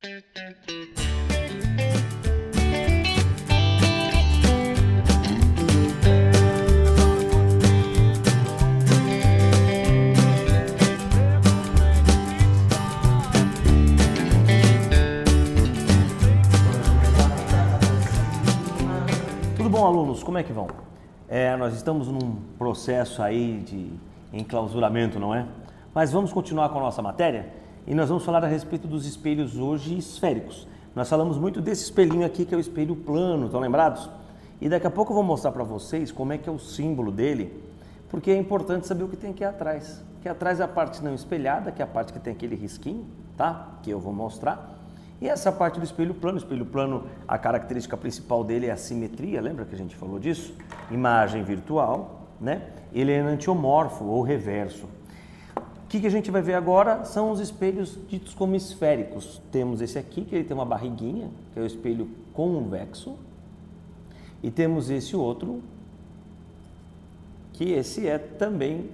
Tudo bom, alunos? Como é que vão? Nós estamos num processo aí de enclausuramento, não é? Mas vamos continuar com a nossa matéria e nós vamos falar a respeito dos espelhos hoje esféricos. Nós falamos muito desse espelhinho aqui que é o espelho plano, estão lembrados? E daqui a pouco eu vou mostrar para vocês como é que é o símbolo dele, porque é importante saber o que tem aqui atrás. Aqui atrás é a parte não espelhada, que é a parte que tem aquele risquinho, tá? Que eu vou mostrar. E essa parte do espelho plano, a característica principal dele é a simetria, lembra que a gente falou disso? Imagem virtual, né? Ele é enantiomorfo ou reverso. O que a gente vai ver agora são os espelhos ditos como esféricos. Temos esse aqui, que ele tem uma barriguinha, que é o espelho convexo. E temos esse outro, que esse é também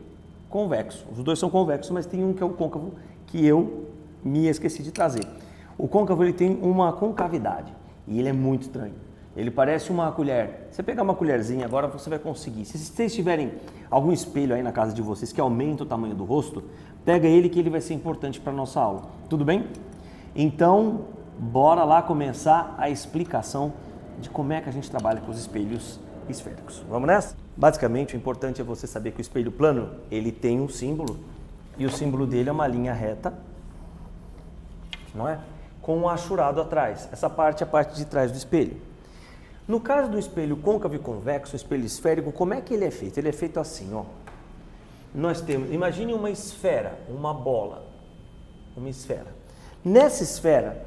convexo. Os dois são convexos, mas tem um que é o côncavo, que eu me esqueci de trazer. O côncavo ele tem uma concavidade e ele é muito estranho. Ele parece uma colher. Você pegar uma colherzinha agora você vai conseguir. Se vocês tiverem algum espelho aí na casa de vocês que aumenta o tamanho do rosto, pega ele que ele vai ser importante para a nossa aula. Tudo bem? Então, bora lá começar a explicação de como é que a gente trabalha com os espelhos esféricos. Vamos nessa? Basicamente, o importante é você saber que o espelho plano ele tem um símbolo e o símbolo dele é uma linha reta, não é? Com um achurado atrás. Essa parte é a parte de trás do espelho. No caso do espelho côncavo e convexo, o espelho esférico, como é que ele é feito? Ele é feito assim, ó. Nós temos, imagine uma esfera, uma bola, uma esfera. Nessa esfera,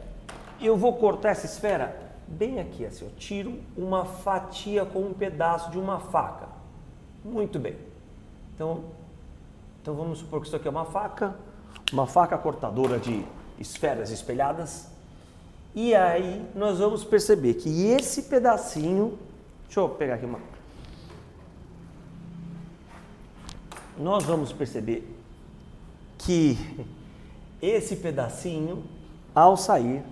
eu vou cortar essa esfera bem aqui, assim, eu tiro uma fatia com um pedaço de uma faca. Muito bem. Então vamos supor que isso aqui é uma faca cortadora de esferas espelhadas, e aí nós vamos perceber que esse pedacinho, deixa eu pegar aqui nós vamos perceber que esse pedacinho, ao sair,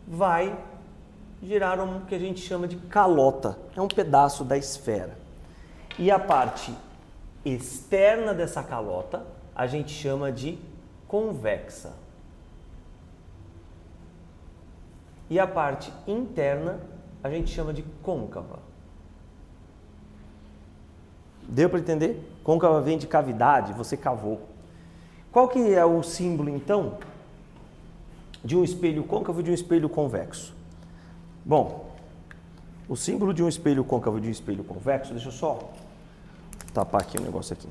vai gerar um que a gente chama de calota, é um pedaço da esfera, e a parte externa dessa calota a gente chama de convexa. E a parte interna a gente chama de côncava. Deu para entender? Côncava vem de cavidade, você cavou. Qual que é o símbolo, então, de um espelho côncavo e de um espelho convexo? Bom, o símbolo de um espelho côncavo e de um espelho convexo, deixa eu só tapar aqui o negócio aqui.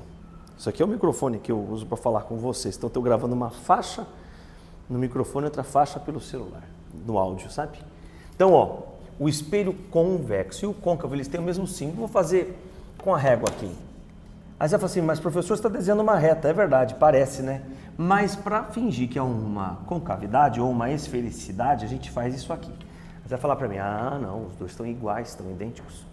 Isso aqui é o microfone que eu uso para falar com vocês. Então, estou gravando uma faixa no microfone e outra faixa pelo celular, no áudio, sabe? Então, ó, o espelho convexo e o côncavo, eles têm o mesmo símbolo. Vou fazer com a régua aqui. Aí você vai falar assim, mas professor, você está desenhando uma reta. É verdade, parece, né? Mas para fingir que é uma concavidade ou uma esfericidade, a gente faz isso aqui. Você vai falar para mim, ah, não, os dois estão iguais, estão idênticos.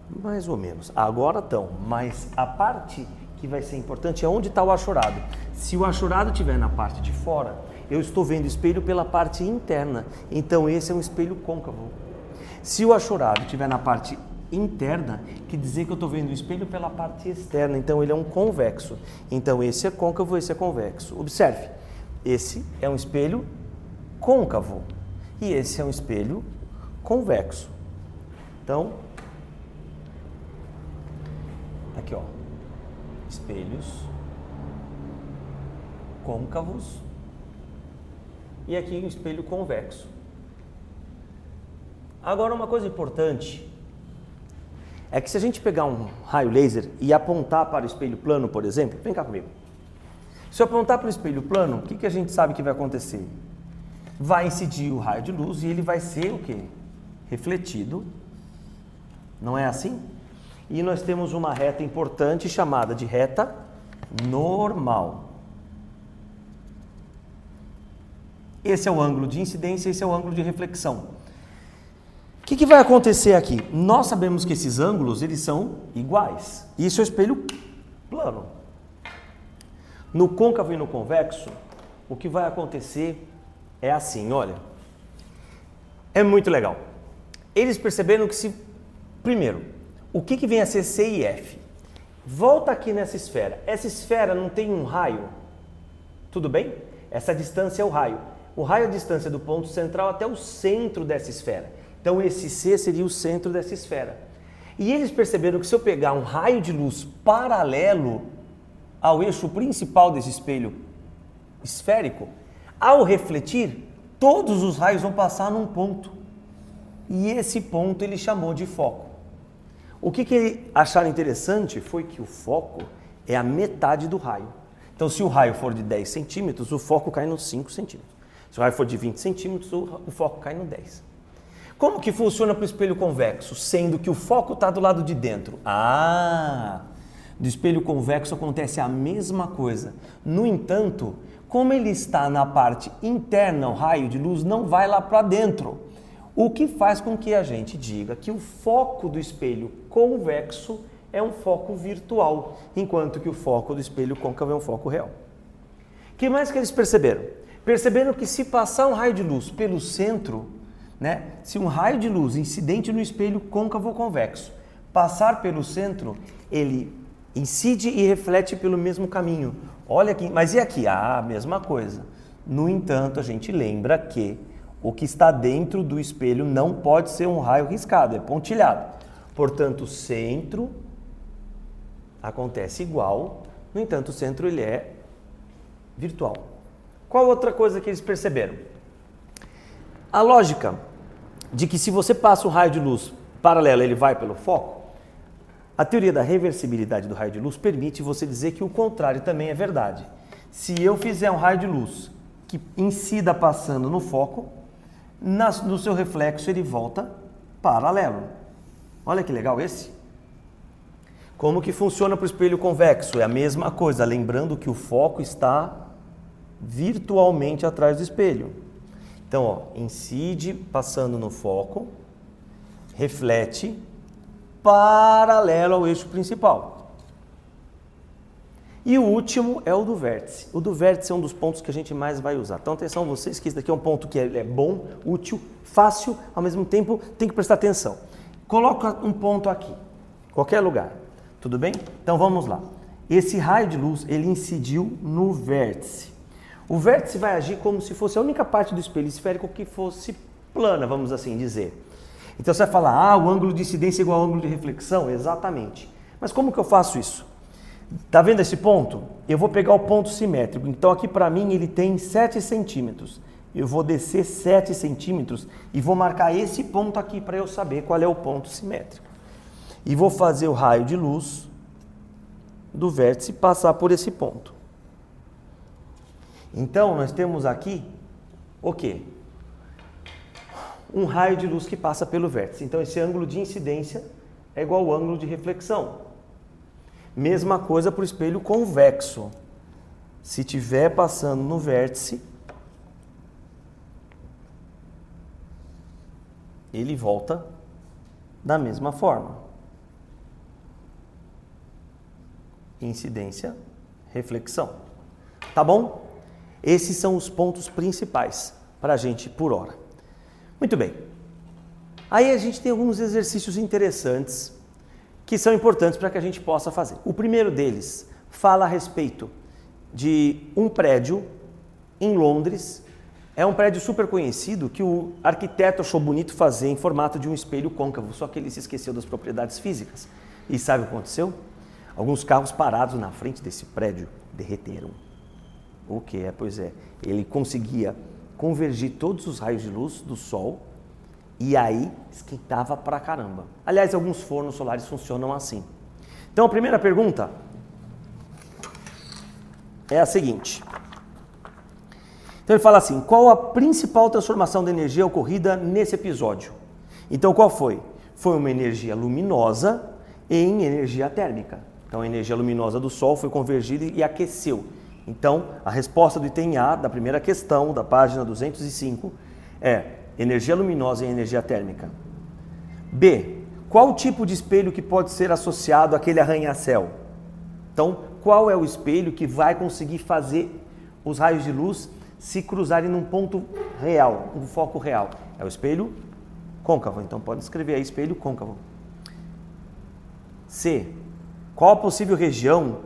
Mais ou menos. Agora estão, mas a parte que vai ser importante é onde está o achurado. Se o achurado estiver na parte de fora, eu estou vendo o espelho pela parte interna. Então esse é um espelho côncavo. Se o achurado estiver na parte interna, quer dizer que eu estou vendo o espelho pela parte externa. Então ele é um convexo. Então esse é côncavo, esse é convexo. Observe, esse é um espelho côncavo e esse é um espelho convexo. Então, aqui ó, espelhos côncavos e aqui um espelho convexo. Agora uma coisa importante é que se a gente pegar um raio laser e apontar para o espelho plano, por exemplo, vem cá comigo. Se eu apontar para o espelho plano, o que a gente sabe que vai acontecer? Vai incidir o raio de luz e ele vai ser o quê? Refletido. Não é assim? E nós temos uma reta importante chamada de reta normal. Esse é o ângulo de incidência, esse é o ângulo de reflexão. O que vai acontecer aqui? Nós sabemos que esses ângulos, eles são iguais. Isso é o espelho plano. No côncavo e no convexo, o que vai acontecer é assim, olha. É muito legal. Eles perceberam que se... Primeiro, o que vem a ser C e F? Volta aqui nessa esfera. Essa esfera não tem um raio? Tudo bem? Essa distância é o raio. O raio é a distância do ponto central até o centro dessa esfera. Então esse C seria o centro dessa esfera. E eles perceberam que se eu pegar um raio de luz paralelo ao eixo principal desse espelho esférico, ao refletir, todos os raios vão passar num ponto. E esse ponto ele chamou de foco. O que acharam interessante foi que o foco é a metade do raio. Então, se o raio for de 10 centímetros, o foco cai nos 5 centímetros. Se o raio for de 20 centímetros, o foco cai no 10. Como que funciona para o espelho convexo, sendo que o foco está do lado de dentro? Do espelho convexo acontece a mesma coisa. No entanto, como ele está na parte interna, o raio de luz não vai lá para dentro. O que faz com que a gente diga que o foco do espelho convexo é um foco virtual, enquanto que o foco do espelho côncavo é um foco real. O que mais que eles perceberam? Perceberam que se passar um raio de luz pelo centro, se um raio de luz incidente no espelho côncavo ou convexo passar pelo centro, ele incide e reflete pelo mesmo caminho. Olha aqui, mas e aqui? A mesma coisa. No entanto, a gente lembra que o que está dentro do espelho não pode ser um raio riscado, é pontilhado. Portanto, o centro acontece igual, no entanto, o centro ele é virtual. Qual outra coisa que eles perceberam? A lógica de que se você passa um raio de luz paralelo, ele vai pelo foco, a teoria da reversibilidade do raio de luz permite você dizer que o contrário também é verdade. Se eu fizer um raio de luz que incida passando no foco, no seu reflexo ele volta paralelo. Olha que legal esse. Como que funciona para o espelho convexo? É a mesma coisa, lembrando que o foco está virtualmente atrás do espelho. Então, incide passando no foco, reflete paralelo ao eixo principal. E o último é o do vértice. O do vértice é um dos pontos que a gente mais vai usar. Então, atenção vocês que esse daqui é um ponto que é bom, útil, fácil, ao mesmo tempo tem que prestar atenção. Coloca um ponto aqui, qualquer lugar, tudo bem? Então vamos lá. Esse raio de luz, ele incidiu no vértice. O vértice vai agir como se fosse a única parte do espelho esférico que fosse plana, vamos assim dizer. Então você vai falar, o ângulo de incidência é igual ao ângulo de reflexão? Exatamente. Mas como que eu faço isso? Tá vendo esse ponto? Eu vou pegar o ponto simétrico. Então aqui para mim ele tem 7 centímetros. Eu vou descer 7 centímetros e vou marcar esse ponto aqui para eu saber qual é o ponto simétrico. E vou fazer o raio de luz do vértice passar por esse ponto. Então nós temos aqui o quê? Um raio de luz que passa pelo vértice. Então esse ângulo de incidência é igual ao ângulo de reflexão. Mesma coisa para o espelho convexo. Se estiver passando no vértice, ele volta da mesma forma. Incidência, reflexão. Tá bom? Esses são os pontos principais para a gente por hora. Muito bem. Aí a gente tem alguns exercícios interessantes que são importantes para que a gente possa fazer. O primeiro deles fala a respeito de um prédio em Londres. É um prédio super conhecido que o arquiteto achou bonito fazer em formato de um espelho côncavo, só que ele se esqueceu das propriedades físicas. E sabe o que aconteceu? Alguns carros parados na frente desse prédio derreteram. O que é? Pois é, ele conseguia convergir todos os raios de luz do sol e aí esquentava pra caramba. Aliás, alguns fornos solares funcionam assim. Então a primeira pergunta é a seguinte. Então ele fala assim, qual a principal transformação de energia ocorrida nesse episódio? Então qual foi? Foi uma energia luminosa em energia térmica. Então a energia luminosa do Sol foi convergida e aqueceu. Então a resposta do item A da primeira questão da página 205 é energia luminosa em energia térmica. B. Qual tipo de espelho que pode ser associado àquele arranha-céu? Então qual é o espelho que vai conseguir fazer os raios de luz se cruzarem num ponto real, um foco real. É o espelho côncavo, então pode escrever aí espelho côncavo. C. Qual a possível região,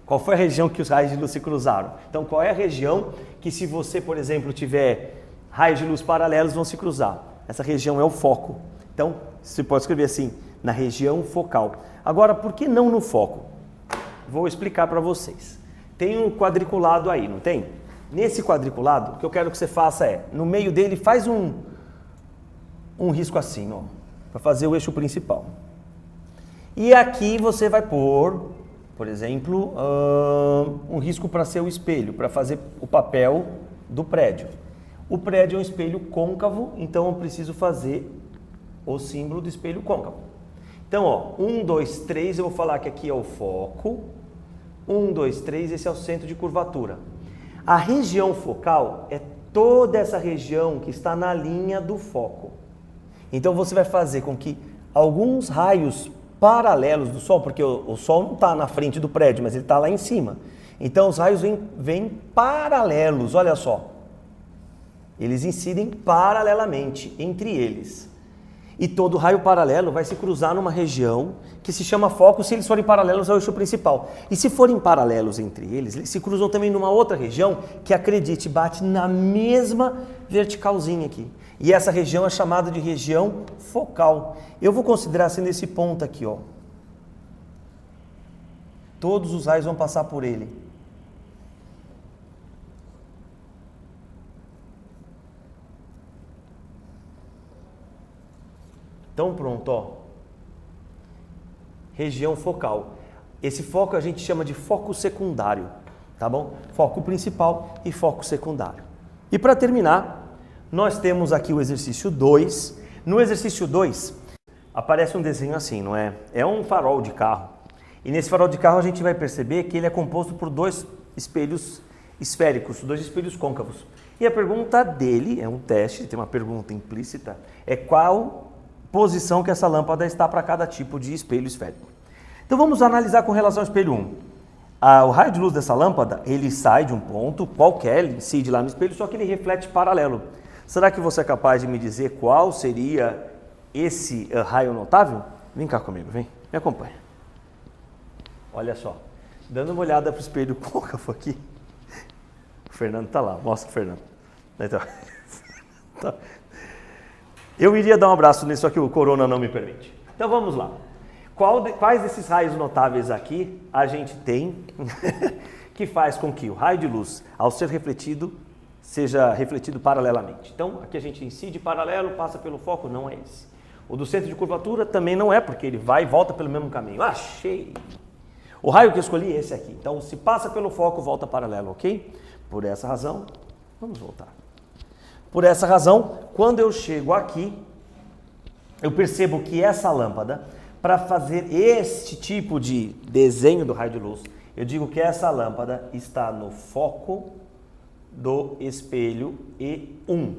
qual foi a região que os raios de luz se cruzaram? Então qual é a região que se você, por exemplo, tiver raios de luz paralelos vão se cruzar? Essa região é o foco. Então você pode escrever assim, na região focal. Agora, por que não no foco? Vou explicar para vocês. Tem um quadriculado aí, não tem? Nesse quadriculado, o que eu quero que você faça é, no meio dele, faz um risco assim, ó, para fazer o eixo principal. E aqui você vai pôr, por exemplo, um risco para ser o espelho, para fazer o papel do prédio. O prédio é um espelho côncavo, então eu preciso fazer o símbolo do espelho côncavo. Então, ó, 1, 2, 3, eu vou falar que aqui é o foco. 1, 2, 3, esse é o centro de curvatura. A região focal é toda essa região que está na linha do foco. Então você vai fazer com que alguns raios paralelos do Sol, porque o Sol não está na frente do prédio, mas ele está lá em cima. Então os raios vêm paralelos, olha só. Eles incidem paralelamente entre eles. E todo raio paralelo vai se cruzar numa região que se chama foco se eles forem paralelos ao eixo principal. E se forem paralelos entre eles, eles se cruzam também numa outra região que, acredite, bate na mesma verticalzinha aqui. E essa região é chamada de região focal. Eu vou considerar sendo esse ponto aqui, ó. Todos os raios vão passar por ele. Então pronto, ó. Região focal. Esse foco a gente chama de foco secundário, tá bom? Foco principal e foco secundário. E para terminar, nós temos aqui o exercício 2. No exercício 2, aparece um desenho assim, não é? É um farol de carro. E nesse farol de carro a gente vai perceber que ele é composto por dois espelhos esféricos, dois espelhos côncavos. E a pergunta dele, é um teste, tem uma pergunta implícita, é qual posição que essa lâmpada está para cada tipo de espelho esférico. Então vamos analisar com relação ao espelho 1. O raio de luz dessa lâmpada, ele sai de um ponto qualquer, ele incide lá no espelho, só que ele reflete paralelo. Será que você é capaz de me dizer qual seria esse raio notável? Vem cá comigo, vem, me acompanha. Olha só, dando uma olhada para o espelho côncavo aqui. O Fernando está lá, mostra o Fernando. Então, tá. Eu iria dar um abraço nisso, só que o corona não me permite. Então vamos lá. Quais desses raios notáveis aqui a gente tem que faz com que o raio de luz, ao ser refletido, seja refletido paralelamente? Então aqui a gente incide paralelo, passa pelo foco, não é esse. O do centro de curvatura também não é, porque ele vai e volta pelo mesmo caminho. Achei! O raio que eu escolhi é esse aqui. Então se passa pelo foco, volta paralelo, ok? Por essa razão, vamos voltar. Por essa razão, quando eu chego aqui, eu percebo que essa lâmpada, para fazer este tipo de desenho do raio de luz, eu digo que essa lâmpada está no foco do espelho E1.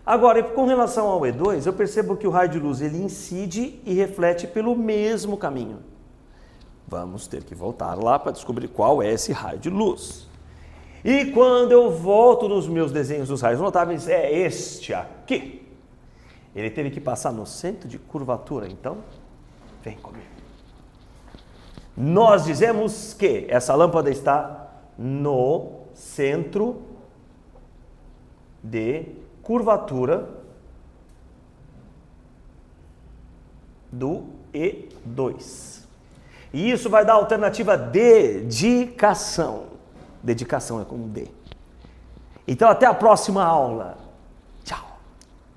Agora, com relação ao E2, eu percebo que o raio de luz ele incide e reflete pelo mesmo caminho. Vamos ter que voltar lá para descobrir qual é esse raio de luz. E quando eu volto nos meus desenhos dos raios notáveis, é este aqui. Ele teve que passar no centro de curvatura, então, vem comigo. Nós dizemos que essa lâmpada está no centro de curvatura do E2. E isso vai dar a alternativa dedicação. Dedicação é com D. Então, até a próxima aula.